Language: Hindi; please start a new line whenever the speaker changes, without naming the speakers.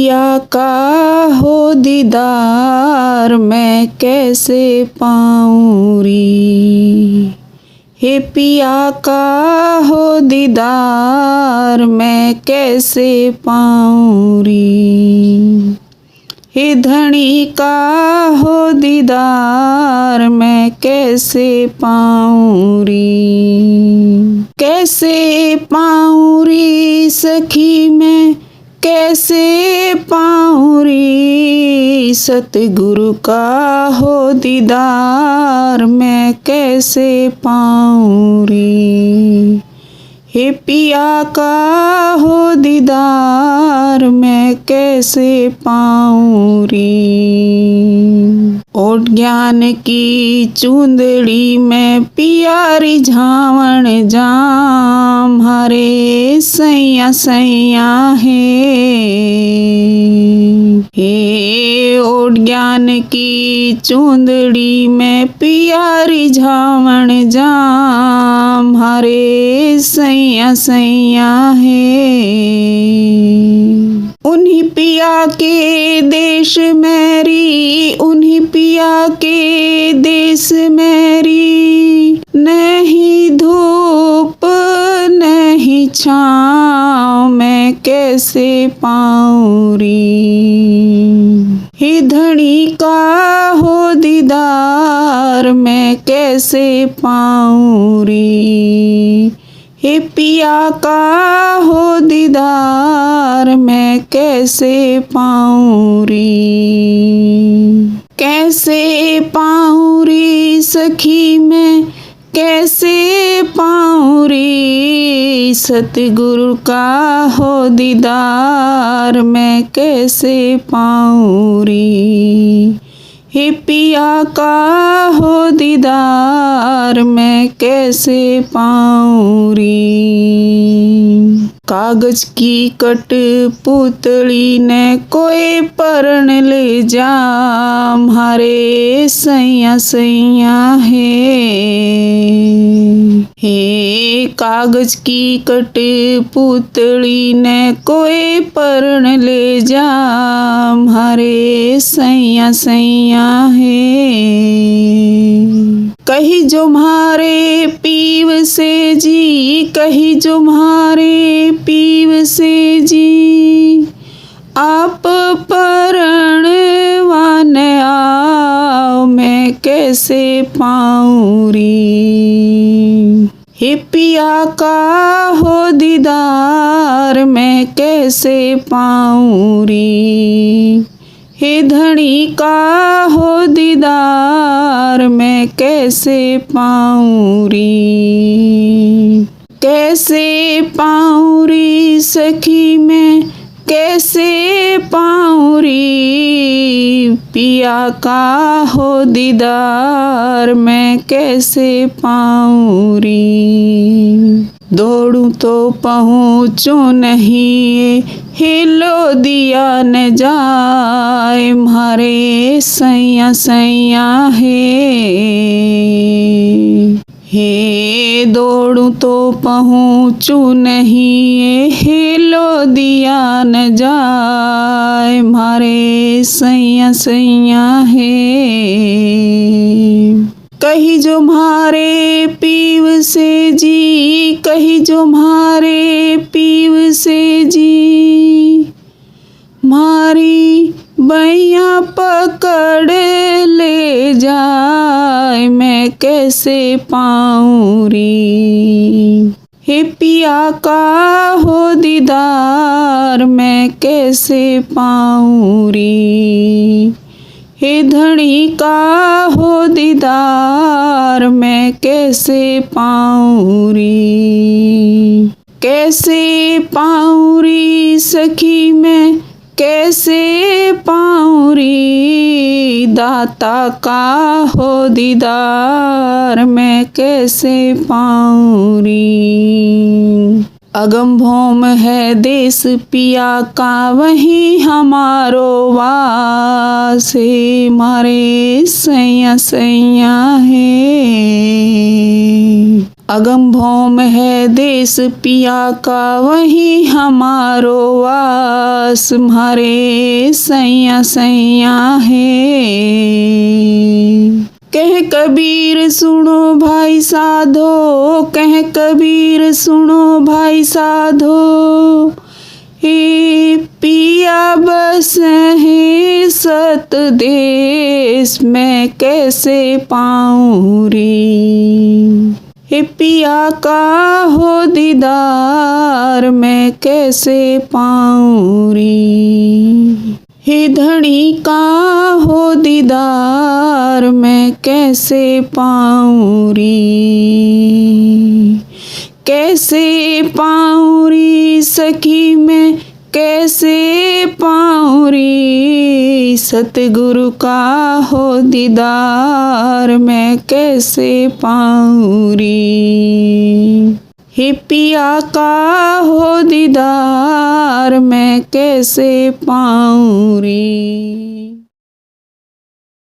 पिया का हो दीदार मैं कैसे पाऊँ री। हे पिया का हो दीदार मैं कैसे पाऊँ री। हे धनी का हो दीदार मैं कैसे पाऊँ री। कैसे पाऊँ री सखी मैं कैसे पाऊँ री। सतगुरु का हो दीदार मैं कैसे पाऊँ री। हे पिया का हो दीदार मैं कैसे पाऊँ री। ओट ज्ञान की चूंदड़ी में पियारी झावण जाम हरे सैया सैया हे ओट ज्ञान की चूंदड़ी में पियारी झावण जाम हरे सैया सैया उन्हीं पिया के देश मेरी उन्हीं पिया के देश मेरी नहीं धूप नहीं छाँव मैं कैसे पाऊँ री। हे धनी का हो दीदार मैं कैसे पाऊँ री। हे पिया का हो दीदार मैं कैसे पाऊँ री। कैसे पाऊँ री सखी मैं कैसे पाऊँ री। सतगुरु का हो दीदार मैं कैसे पाऊँ री। हे पिया का हो दीदार मैं कैसे पाऊँ री। कागज की कट पुतली ने कोई परण ले जाम हरे सैया सैया हे कागज की कट पुतली ने कोई परण ले जाम हरे सैया सैया कही जो म्हारे पीव से जी कही जो म्हारे पीव से जी आप परण वान आओ मैं कैसे पाऊँ री। हे पिया का हो दीदार मैं कैसे पाऊँ री। हे धनी का हो दीदार मैं कैसे पाऊँ री। कैसे पाऊँ री सखी मैं कैसे पाऊँ री। पिया का हो दीदार मैं कैसे पाऊँ री। दौड़ूं तो पहुँचूं नहीं हिलो दिया न जाए म्हारे सैया सैया हे दौड़ूं तो पहुँचूं नहीं हिलो दिया न जाए म्हारे सैया सैया कही जो म्हारे पीव से जी कही जो म्हारे पीव से जी म्हारी बैया पकड़ ले जाए मैं कैसे पाऊँ री। हे पिया का हो दीदार मैं कैसे पाऊँ री। हे धनी का हो दीदार मैं कैसे पाऊँ री। कैसे पाऊँ री सखी मैं कैसे पाऊँ री। दाता का हो दीदार मैं कैसे पाऊँ री। अगम भौम है देश पिया का वही हमारो वास मारे सैया सैया अगम भौम है देश पिया का, वही हमारो वास, म्हारे सैया सैया है। कह कबीर सुनो भाई साधो, कह कबीर सुनो भाई साधो, हे पिया बस है सत देश, मैं कैसे पाऊँ रे। हे पिया का हो दीदार, मैं कैसे पाऊँ रे। हे धणी का हो दीदार, मैं कैसे पाऊँ रे। कैसे पाऊँ रे सखी मैं, कैसे पाऊँ रे। सतगुरु का हो दीदार, मैं कैसे पाऊँ रे। हे पिया का हो दीदार, मैं कैसे पाऊँ रे।